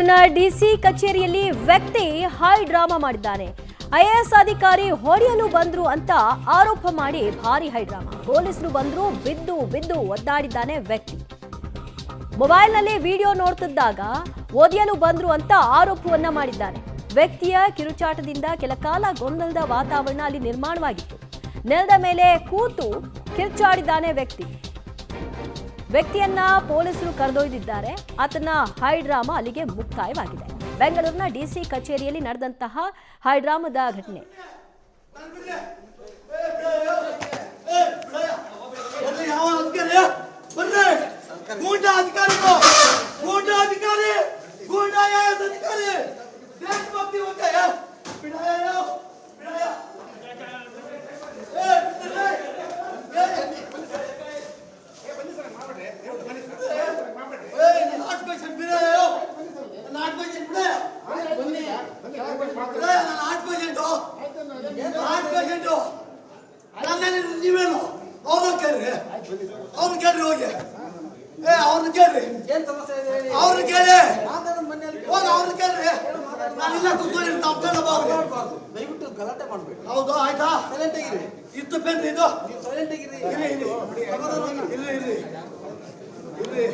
ಬೆಂಗಳೂರಿನ ಡಿಸಿ ಕಚೇರಿಯಲ್ಲಿ ವ್ಯಕ್ತಿ ಹೈ ಡ್ರಾಮಾ ಮಾಡಿದ್ದಾನೆ. ಐಎಎಸ್ ಅಧಿಕಾರಿ ಹೊಡೆಯಲು ಬಂದ್ರು ಅಂತ ಆರೋಪ ಮಾಡಿ ಭಾರಿ ಹೈ ಡ್ರಾಮಾ. ಪೊಲೀಸರು ಬಂದ್ರು, ಬಿದ್ದು ಬಿದ್ದು ಒದ್ದಾಡಿದ್ದಾನೆ ವ್ಯಕ್ತಿ. ಮೊಬೈಲ್ನಲ್ಲಿ ವಿಡಿಯೋ ನೋಡ್ತಿದ್ದಾಗ ಒದೆಯಲು ಬಂದ್ರು ಅಂತ ಆರೋಪವನ್ನ ಮಾಡಿದ್ದಾನೆ. ವ್ಯಕ್ತಿಯ ಕಿರುಚಾಟದಿಂದ ಕೆಲಕಾಲ ಗೊಂದಲದ ವಾತಾವರಣ ಅಲ್ಲಿ ನಿರ್ಮಾಣವಾಗಿತ್ತು. ನೆಲದ ಮೇಲೆ ಕೂತು ಕಿರುಚಾಡಿದ್ದಾನೆ ವ್ಯಕ್ತಿಯನ್ನ ಪೊಲೀಸರು ಕರೆದೊಯ್ದಿದ್ದಾರೆ. ಆತನ ಹೈ ಡ್ರಾಮಾ ಅಲ್ಲಿಗೆ ಮುಕ್ತಾಯವಾಗಿದೆ. ಬೆಂಗಳೂರಿನ ಡಿಸಿ ಕಚೇರಿಯಲ್ಲಿ ನಡೆದಂತಹ ಹೈ ಡ್ರಾಮಾದ ಘಟನೆ. ನೀವೇನು ಅವ್ರನ್ನ ಕೇಳ್ರಿ, ಅವ್ರನ್ನ ಕೇಳ್ರಿ, ಹೋಗಿ ಅವ್ರನ್ನ ಕೇಳ್ರಿ, ಅವ್ರನ್ನ ಕೇಳಿ ಹೋಗಿ ಅವ್ರನ್ನ ಕೇಳ್ರಿ. ನಾನಿಲ್ಲ ಕೂತ್ಕೊಂಡು ದಯವಿಟ್ಟು ಗಲಾಟೆ ಮಾಡ್ಬೇಕು. ಹೌದು, ಆಯ್ತಾ? ಸೈಲೆಂಟ್ ಆಗಿರಿ. ಇತ್ತು ಪೆನ್ ಇದು ಸೈಲೆಂಟ್ ಆಗಿರಿ. ಇರ್ರಿ